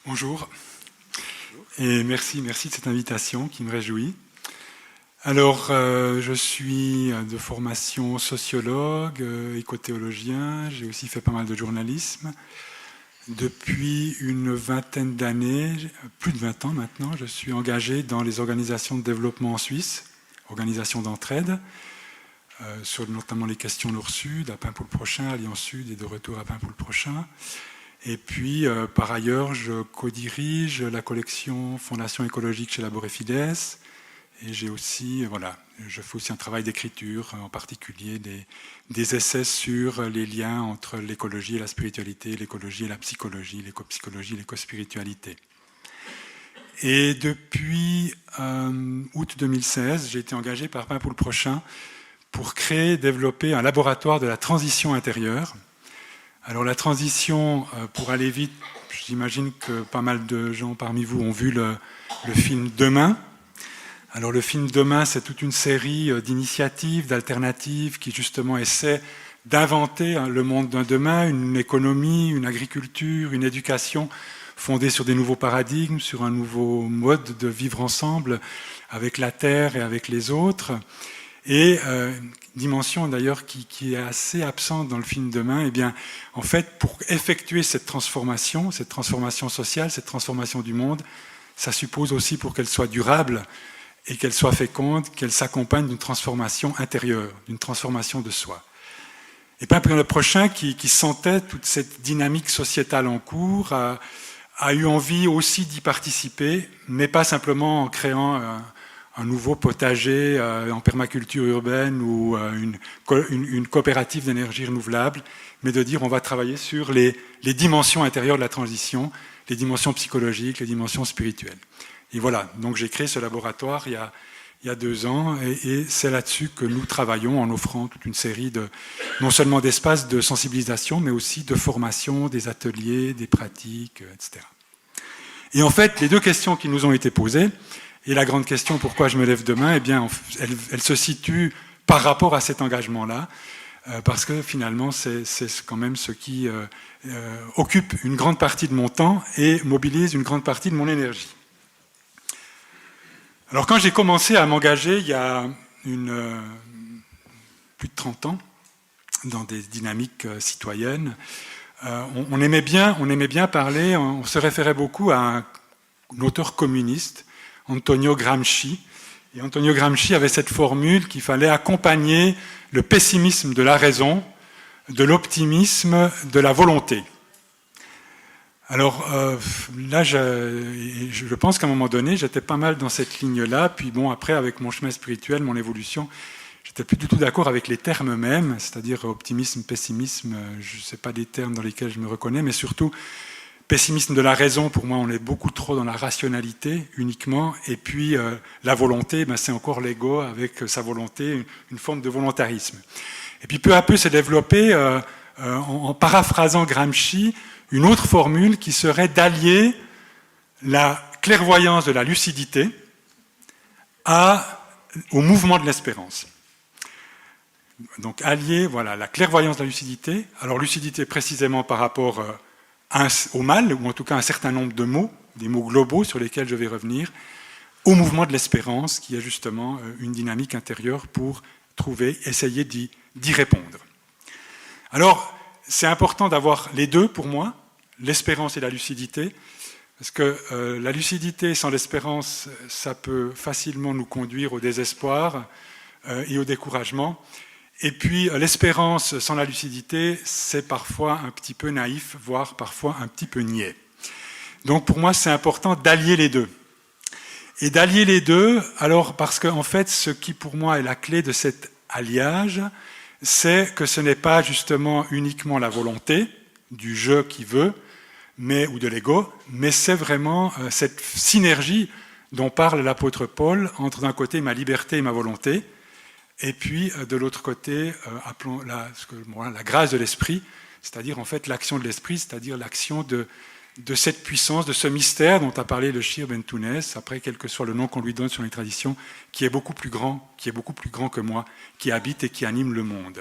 Bonjour et merci de cette invitation qui me réjouit. Alors, je suis de formation sociologue, écothéologien, j'ai aussi fait pas mal de journalisme. Depuis une vingtaine d'années, plus de 20 ans maintenant, je suis engagé dans les organisations de développement en Suisse, organisations d'entraide, sur notamment les questions Nord-Sud, à Paimpol prochain, Alliance Sud et de retour à Paimpol prochain. Et puis, par ailleurs, je co-dirige la collection Fondation écologique chez Labore Fides. Et j'ai aussi, je fais aussi un travail d'écriture, en particulier des essais sur les liens entre l'écologie et la spiritualité, l'écologie et la psychologie, l'éco-psychologie et l'éco-spiritualité. Et depuis août 2016, j'ai été engagé par Paimpol prochain pour créer, développer un laboratoire de la transition intérieure. Alors la transition, pour aller vite, j'imagine que pas mal de gens parmi vous ont vu le film Demain. Alors le film Demain, c'est toute une série d'initiatives, d'alternatives qui justement essaient d'inventer le monde d'un demain, une économie, une agriculture, une éducation fondée sur des nouveaux paradigmes, sur un nouveau mode de vivre ensemble avec la terre et avec les autres. Et dimension d'ailleurs qui est assez absente dans le film Demain, eh bien, en fait, pour effectuer cette transformation sociale, cette transformation du monde, ça suppose aussi pour qu'elle soit durable et qu'elle soit féconde, qu'elle s'accompagne d'une transformation intérieure, d'une transformation de soi. Et Paimpol le prochain, qui sentait toute cette dynamique sociétale en cours, a eu envie aussi d'y participer, mais pas simplement en créant un nouveau potager en permaculture urbaine ou une coopérative d'énergie renouvelable, mais de dire on va travailler sur les dimensions intérieures de la transition, les dimensions psychologiques, les dimensions spirituelles. Et voilà, donc j'ai créé ce laboratoire il y a 2 ans, et c'est là-dessus que nous travaillons en offrant toute une série non seulement d'espaces de sensibilisation, mais aussi de formation, des ateliers, des pratiques, etc. Et en fait, les 2 questions qui nous ont été posées, et la grande question, pourquoi je me lève demain, eh bien, elle se situe par rapport à cet engagement-là, parce que finalement, c'est quand même ce qui occupe une grande partie de mon temps et mobilise une grande partie de mon énergie. Alors, quand j'ai commencé à m'engager il y a plus de 30 ans dans des dynamiques citoyennes, on aimait bien parler, on se référait beaucoup à un auteur communiste, Antonio Gramsci. Et Antonio Gramsci avait cette formule qu'il fallait accompagner le pessimisme de la raison, de l'optimisme de la volonté. Alors là, je pense qu'à un moment donné, j'étais pas mal dans cette ligne-là. Puis bon, après, avec mon chemin spirituel, mon évolution, j'étais plus du tout d'accord avec les termes eux-mêmes, c'est-à-dire optimisme, pessimisme, je ne sais pas des termes dans lesquels je me reconnais, mais surtout pessimisme de la raison, pour moi, on est beaucoup trop dans la rationalité uniquement. Et puis, la volonté, c'est encore l'ego avec sa volonté, une forme de volontarisme. Et puis, peu à peu, s'est développé, en paraphrasant Gramsci, une autre formule qui serait d'allier la clairvoyance de la lucidité au mouvement de l'espérance. Donc, allier la clairvoyance de la lucidité. Alors, lucidité précisément par rapport au mal, ou en tout cas un certain nombre de mots, des mots globaux sur lesquels je vais revenir, au mouvement de l'espérance, qui est justement une dynamique intérieure pour essayer d'y répondre. Alors, c'est important d'avoir les 2 pour moi, l'espérance et la lucidité, parce que la lucidité sans l'espérance, ça peut facilement nous conduire au désespoir et au découragement. Et puis, l'espérance sans la lucidité, c'est parfois un petit peu naïf, voire parfois un petit peu niais. Donc, pour moi, c'est important d'allier les 2. Et d'allier les 2, alors, parce qu'en fait, ce qui, pour moi, est la clé de cet alliage, c'est que ce n'est pas justement uniquement la volonté du je qui veut, ou de l'ego, mais c'est vraiment cette synergie dont parle l'apôtre Paul entre d'un côté ma liberté et ma volonté, et puis de l'autre côté, appelons la grâce de l'esprit, c'est-à-dire en fait l'action de l'esprit, c'est-à-dire l'action de cette puissance, de ce mystère dont a parlé le Shir Ben Tounès, après quel que soit le nom qu'on lui donne sur les traditions, qui est beaucoup plus grand que moi, qui habite et qui anime le monde.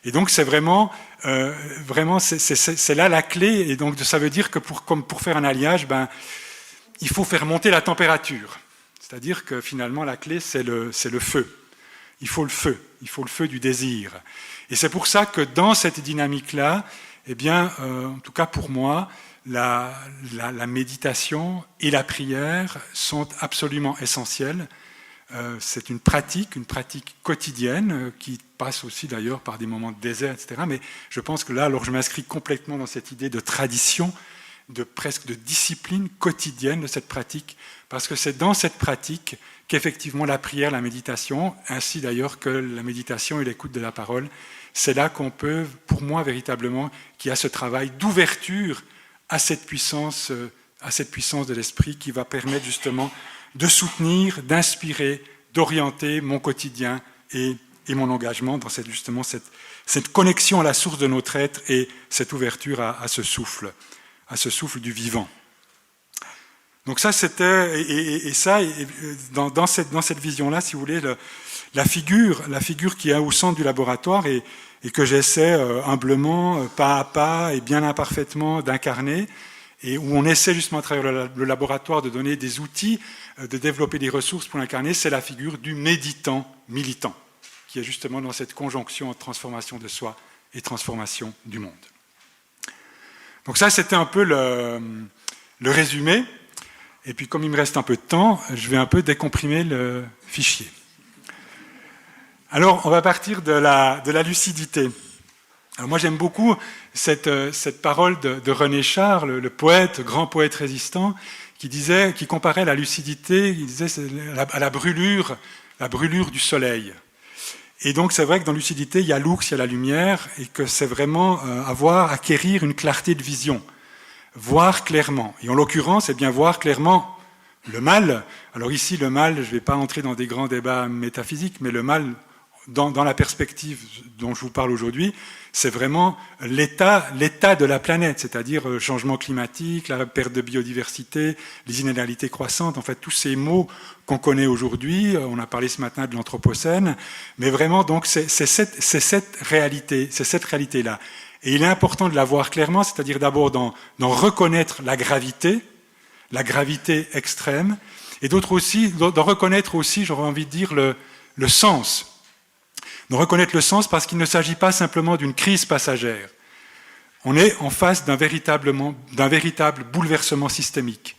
Et donc c'est vraiment c'est là la clé. Et donc ça veut dire que pour faire un alliage, il faut faire monter la température. C'est-à-dire que finalement la clé c'est le feu. Il faut le feu du désir. Et c'est pour ça que dans cette dynamique-là, eh bien, en tout cas pour moi, la méditation et la prière sont absolument essentielles. C'est une pratique quotidienne qui passe aussi d'ailleurs par des moments de désert, etc. Mais je pense que là, alors je m'inscris complètement dans cette idée de tradition, presque de discipline quotidienne de cette pratique, parce que c'est dans cette pratique qu'effectivement la prière, la méditation, ainsi d'ailleurs que la méditation et l'écoute de la parole, c'est là qu'on peut, pour moi véritablement, qu'il y a ce travail d'ouverture à cette puissance de l'esprit qui va permettre justement de soutenir, d'inspirer, d'orienter mon quotidien et mon engagement dans cette connexion à la source de notre être et cette ouverture à ce souffle du vivant. Donc ça, c'était, et ça, dans cette vision-là, si vous voulez, la figure qui est au centre du laboratoire et que j'essaie humblement, pas à pas et bien imparfaitement d'incarner, et où on essaie justement à travers le laboratoire de donner des outils, de développer des ressources pour l'incarner, c'est la figure du méditant militant, qui est justement dans cette conjonction entre transformation de soi et transformation du monde. Donc ça, c'était un peu le résumé. Et puis comme il me reste un peu de temps, je vais un peu décomprimer le fichier. Alors, on va partir de la lucidité. Alors moi, j'aime beaucoup cette parole de René Char, le poète, grand poète résistant, qui comparait la lucidité, il disait à la brûlure du soleil. Et donc, c'est vrai que dans la lucidité, il y a l'ours, il y a la lumière, et que c'est vraiment acquérir une clarté de vision, voir clairement. Et en l'occurrence, c'est bien voir clairement le mal. Alors ici, le mal, je ne vais pas entrer dans des grands débats métaphysiques, mais le mal, dans la perspective dont je vous parle aujourd'hui, c'est vraiment l'état de la planète, c'est-à-dire le changement climatique, la perte de biodiversité, les inégalités croissantes, en fait, tous ces mots qu'on connaît aujourd'hui. On a parlé ce matin de l'anthropocène, mais vraiment, donc, c'est cette réalité-là. Et il est important de la voir clairement, c'est-à-dire d'abord d'en reconnaître la gravité extrême, et d'autre aussi, d'en reconnaître aussi, j'aurais envie de dire, le sens. De reconnaître le sens parce qu'il ne s'agit pas simplement d'une crise passagère. On est en face d'un véritable bouleversement systémique.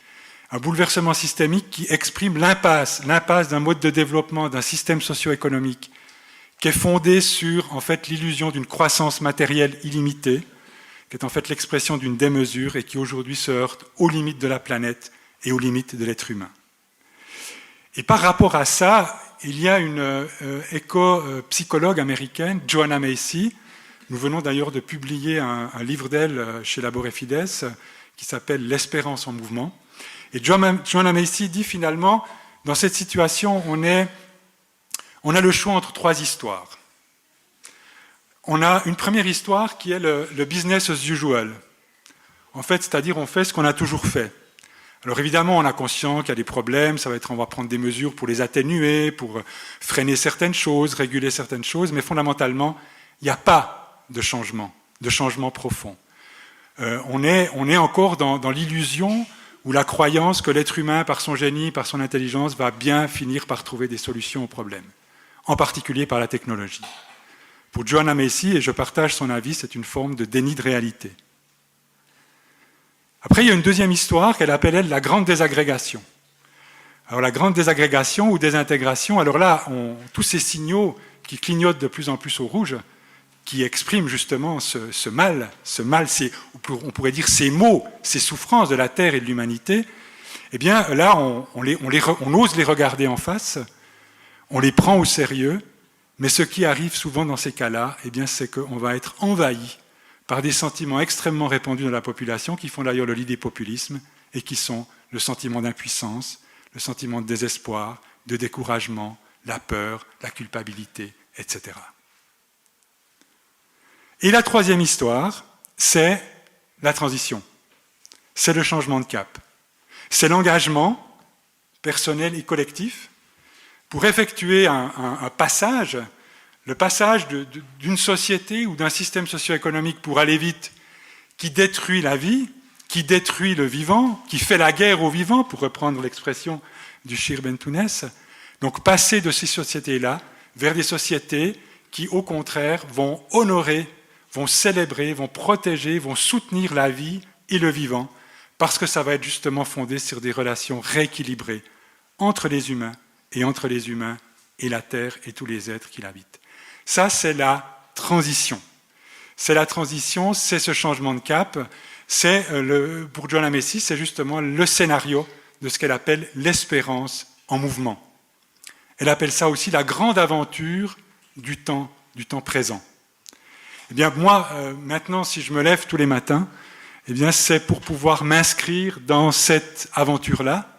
Un bouleversement systémique qui exprime l'impasse d'un mode de développement, d'un système socio-économique qui est fondé sur en fait, l'illusion d'une croissance matérielle illimitée, qui est en fait l'expression d'une démesure et qui aujourd'hui se heurte aux limites de la planète et aux limites de l'être humain. Et par rapport à ça, il y a une éco-psychologue américaine, Joanna Macy. Nous venons d'ailleurs de publier un livre d'elle chez Labor et Fides qui s'appelle « L'espérance en mouvement ». Et Joanna Macy dit finalement, dans cette situation, on a le choix entre trois histoires. On a une première histoire qui est le business as usual. En fait, c'est-à-dire on fait ce qu'on a toujours fait. Alors évidemment, on a conscience qu'il y a des problèmes, on va prendre des mesures pour les atténuer, pour freiner certaines choses, réguler certaines choses, mais fondamentalement, il n'y a pas de changement profond. On est encore dans l'illusion ou la croyance que l'être humain, par son génie, par son intelligence, va bien finir par trouver des solutions aux problèmes, en particulier par la technologie. Pour Joanna Macy, et je partage son avis, c'est une forme de déni de réalité. Après, il y a une deuxième histoire qu'elle appelle, elle, la grande désagrégation. Alors, la grande désagrégation ou désintégration, alors là, tous ces signaux qui clignotent de plus en plus au rouge, qui expriment justement ce mal, on pourrait dire ces maux, ces souffrances de la Terre et de l'humanité, eh bien, là, on ose les regarder en face, on les prend au sérieux, mais ce qui arrive souvent dans ces cas-là, eh bien, c'est qu'on va être envahi par des sentiments extrêmement répandus dans la population, qui font d'ailleurs le lit des populismes, et qui sont le sentiment d'impuissance, le sentiment de désespoir, de découragement, la peur, la culpabilité, etc. Et la troisième histoire, c'est la transition. C'est le changement de cap. C'est l'engagement personnel et collectif pour effectuer un passage, Le passage d'une société ou d'un système socio-économique pour aller vite, qui détruit la vie, qui détruit le vivant, qui fait la guerre au vivant, pour reprendre l'expression du Shir Bentounès. Donc passer de ces sociétés-là vers des sociétés qui, au contraire, vont honorer, vont célébrer, vont protéger, vont soutenir la vie et le vivant, parce que ça va être justement fondé sur des relations rééquilibrées entre les humains et la Terre et tous les êtres qui l'habitent. Ça, c'est la transition. C'est la transition, c'est ce changement de cap. C'est pour Joanna Macy, c'est justement le scénario de ce qu'elle appelle l'espérance en mouvement. Elle appelle ça aussi la grande aventure du temps présent. Eh bien, moi, maintenant, si je me lève tous les matins, eh bien, c'est pour pouvoir m'inscrire dans cette aventure-là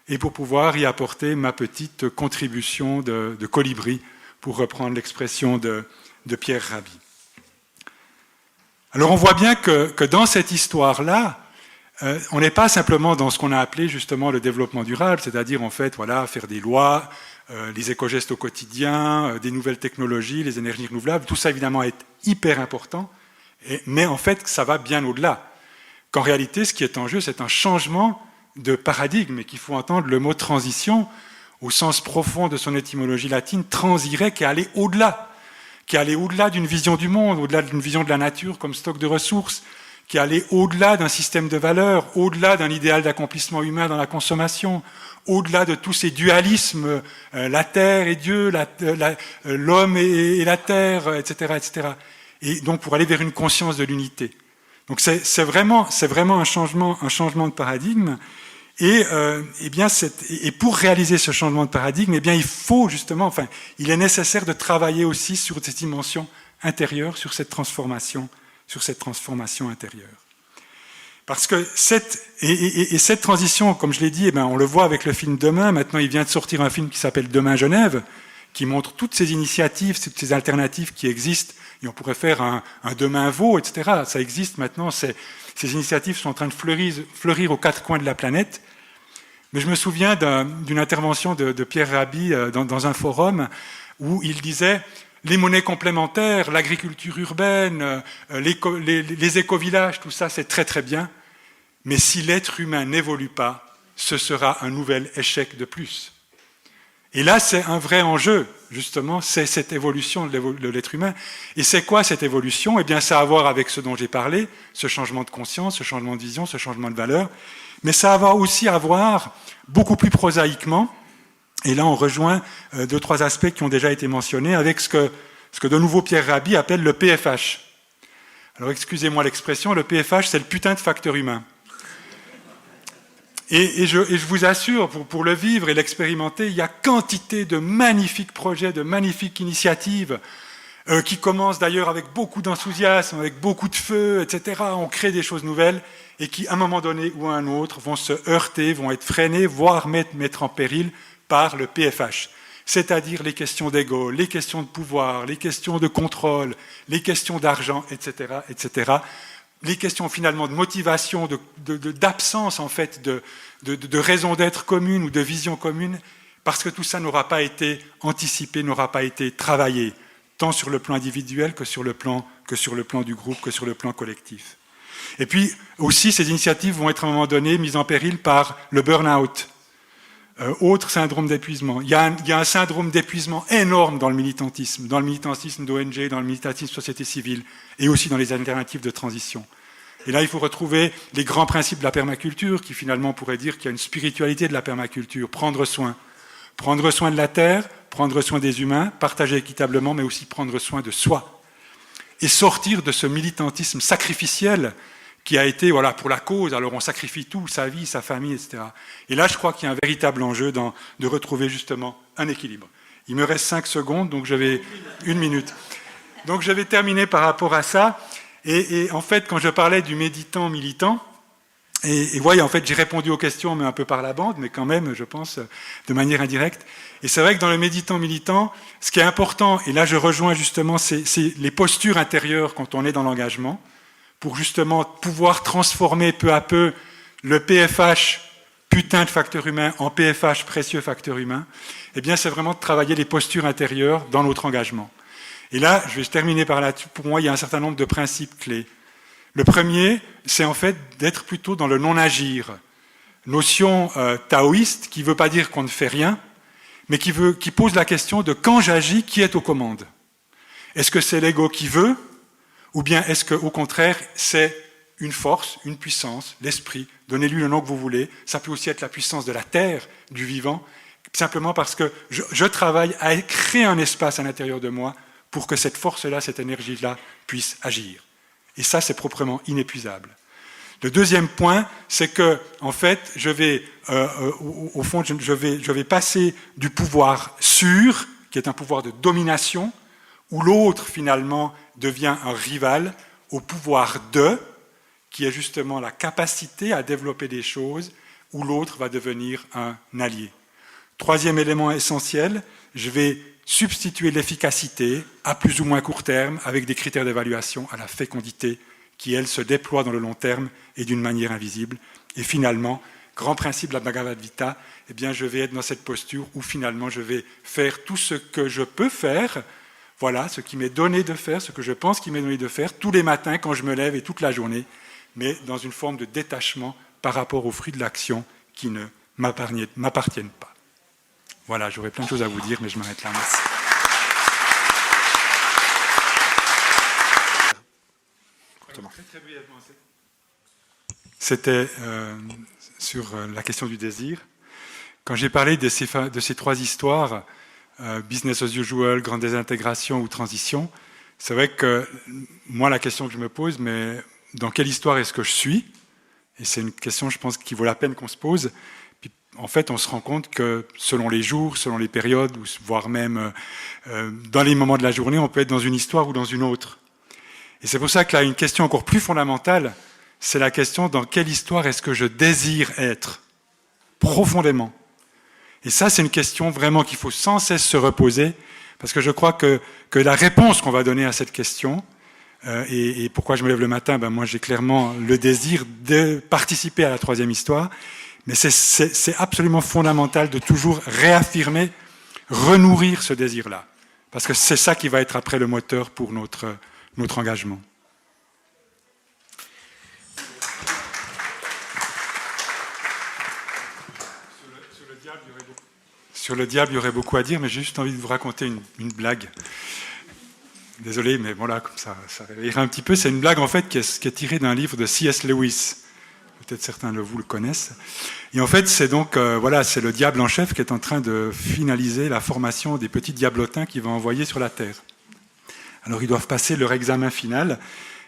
et pour pouvoir y apporter ma petite contribution de colibri, pour reprendre l'expression de Pierre Rabhi. Alors on voit bien que dans cette histoire-là, on n'est pas simplement dans ce qu'on a appelé justement le développement durable, c'est-à-dire en fait voilà, faire des lois, les éco-gestes au quotidien, des nouvelles technologies, les énergies renouvelables, tout ça évidemment est hyper important, mais en fait ça va bien au-delà. Qu'en réalité ce qui est en jeu c'est un changement de paradigme et qu'il faut entendre le mot transition au sens profond de son étymologie latine, transire, qui est aller au-delà, d'une vision du monde, au-delà d'une vision de la nature comme stock de ressources, qui est aller au-delà d'un système de valeurs, au-delà d'un idéal d'accomplissement humain dans la consommation, au-delà de tous ces dualismes, la terre et Dieu, l'homme et la terre, etc., etc. Et donc pour aller vers une conscience de l'unité. Donc c'est vraiment un changement de paradigme. Et pour réaliser ce changement de paradigme, eh bien, il faut justement, il est nécessaire de travailler aussi sur cette dimension intérieure, sur cette transformation intérieure. Parce que cette transition, comme je l'ai dit, on le voit avec le film Demain. Maintenant, il vient de sortir un film qui s'appelle Demain Genève, qui montre toutes ces initiatives, toutes ces alternatives qui existent. Et on pourrait faire un Demain Vaud, etc. Ça existe maintenant. Ces initiatives sont en train de fleurir aux quatre coins de la planète. Mais je me souviens d'une intervention de Pierre Rabhi dans un forum où il disait les monnaies complémentaires, l'agriculture urbaine, les éco-villages, tout ça c'est très très bien. Mais si l'être humain n'évolue pas, ce sera un nouvel échec de plus. Et là, c'est un vrai enjeu, justement, c'est cette évolution de l'être humain. Et c'est quoi cette évolution ? Eh bien, ça a à voir avec ce dont j'ai parlé, ce changement de conscience, ce changement de vision, ce changement de valeur. Mais ça va aussi à voir, beaucoup plus prosaïquement, et là on rejoint deux, trois aspects qui ont déjà été mentionnés, avec ce que de nouveau Pierre Rabhi appelle le PFH. Alors excusez-moi l'expression, le PFH, c'est le putain de facteur humain. Et je vous assure, pour le vivre et l'expérimenter, il y a quantité de magnifiques projets, de magnifiques initiatives, qui commencent d'ailleurs avec beaucoup d'enthousiasme, avec beaucoup de feu, etc. On crée des choses nouvelles et qui, à un moment donné ou à un autre, vont se heurter, vont être freinés, voire mettre en péril par le PFH. C'est-à-dire les questions d'ego, les questions de pouvoir, les questions de contrôle, les questions d'argent, etc., etc., les questions finalement de motivation, d'absence en fait de raison d'être commune ou de vision commune, parce que tout ça n'aura pas été anticipé, n'aura pas été travaillé, tant sur le plan individuel que sur le plan du groupe, que sur le plan collectif. Et puis aussi, ces initiatives vont être à un moment donné mises en péril par le burn-out, autre syndrome d'épuisement. Il y a un syndrome d'épuisement énorme dans le militantisme d'ONG, dans le militantisme société civile, et aussi dans les alternatives de transition. Et là, il faut retrouver les grands principes de la permaculture, qui finalement pourraient dire qu'il y a une spiritualité de la permaculture, prendre soin de la terre, prendre soin des humains, partager équitablement, mais aussi prendre soin de soi. Et sortir de ce militantisme sacrificiel qui a été pour la cause, alors on sacrifie tout, sa vie, sa famille, etc. Et là, je crois qu'il y a un véritable enjeu de retrouver justement un équilibre. Il me reste 5 secondes, donc une minute. Donc je vais terminer par rapport à ça. Et en fait, quand je parlais du méditant militant, et voyez, en fait, j'ai répondu aux questions, mais un peu par la bande, mais quand même, je pense, de manière indirecte. Et c'est vrai que dans le méditant militant, ce qui est important, et là je rejoins justement, c'est les postures intérieures quand on est dans l'engagement, pour justement pouvoir transformer peu à peu le PFH, putain de facteur humain, en PFH, précieux facteur humain, eh bien c'est vraiment de travailler les postures intérieures dans notre engagement. Et là, je vais terminer par là. Pour moi, il y a un certain nombre de principes clés. Le premier, c'est en fait d'être plutôt dans le non-agir. Notion taoïste qui ne veut pas dire qu'on ne fait rien, mais qui pose la question de quand j'agis, qui est aux commandes. Est-ce que c'est l'ego qui veut, ou bien est-ce qu'au contraire, c'est une force, une puissance, l'esprit, donnez-lui le nom que vous voulez, ça peut aussi être la puissance de la terre, du vivant, simplement parce que je travaille à créer un espace à l'intérieur de moi pour que cette force-là, cette énergie-là puisse agir. Et ça, c'est proprement inépuisable. Le deuxième point, c'est que, en fait, je vais passer du pouvoir sûr, qui est un pouvoir de domination, où l'autre, finalement, devient un rival, au pouvoir de, qui est justement la capacité à développer des choses, où l'autre va devenir un allié. Troisième élément essentiel, je vais substituer l'efficacité à plus ou moins court terme avec des critères d'évaluation à la fécondité qui, elle, se déploie dans le long terme et d'une manière invisible. Et finalement, grand principe de la Bhagavad Gita, eh bien, je vais être dans cette posture où finalement je vais faire tout ce que je peux faire, voilà, ce qui m'est donné de faire, ce que je pense qu'il m'est donné de faire, tous les matins quand je me lève et toute la journée, mais dans une forme de détachement par rapport aux fruits de l'action qui ne m'appartiennent pas. Voilà, j'aurais plein de choses à vous dire, mais je m'arrête là. Merci. Très brièvement, c'était sur la question du désir. Quand j'ai parlé de ces trois histoires, business as usual, grande désintégration ou transition, c'est vrai que moi, la question que je me pose, mais dans quelle histoire est-ce que je suis? Et c'est une question, je pense, qui vaut la peine qu'on se pose. Puis, en fait, on se rend compte que selon les jours, selon les périodes, voire même dans les moments de la journée, on peut être dans une histoire ou dans une autre. Et c'est pour ça que là, une question encore plus fondamentale, c'est la question dans quelle histoire est-ce que je désire être profondément. Et ça, c'est une question vraiment qu'il faut sans cesse se reposer, parce que je crois que la réponse qu'on va donner à cette question, et pourquoi je me lève le matin, ben moi j'ai clairement le désir de participer à la troisième histoire, mais c'est absolument fondamental de toujours réaffirmer, renourrir ce désir-là, parce que c'est ça qui va être après le moteur pour notre engagement. Sur le diable, il y aurait beaucoup à dire, mais j'ai juste envie de vous raconter une blague. Désolé, mais bon là, comme ça réveillera un petit peu. C'est une blague en fait qui est tirée d'un livre de C.S. Lewis. Peut-être certains de vous le connaissent. Et en fait, c'est donc c'est le diable en chef qui est en train de finaliser la formation des petits diablotins qu'il va envoyer sur la terre. Alors ils doivent passer leur examen final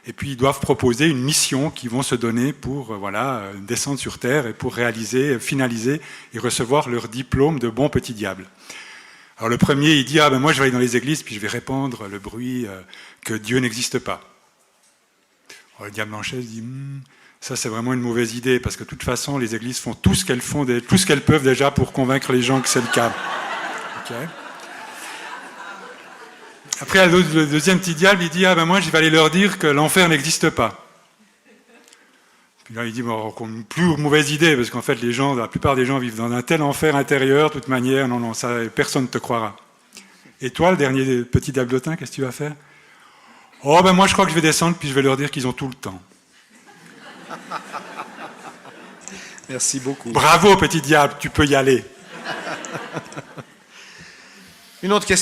et puis ils doivent proposer une mission qu'ils vont se donner pour descendre sur terre et pour réaliser, finaliser et recevoir leur diplôme de bons petits diables. Alors le premier, il dit moi je vais aller dans les églises puis je vais répandre le bruit que Dieu n'existe pas. Alors, le diable en chef dit ça c'est vraiment une mauvaise idée parce que de toute façon les églises font tout ce qu'elles peuvent déjà pour convaincre les gens que c'est le cas. Okay. Après, le deuxième petit diable, il dit moi, je vais aller leur dire que l'enfer n'existe pas. Puis là, il dit une plus mauvaise idée, parce qu'en fait, la plupart des gens vivent dans un tel enfer intérieur, de toute manière, non, ça, personne ne te croira. Et toi, le dernier petit diablotin, qu'est-ce que tu vas faire? Moi, je crois que je vais descendre, puis je vais leur dire qu'ils ont tout le temps. Merci beaucoup. Bravo, petit diable, tu peux y aller. Une autre question.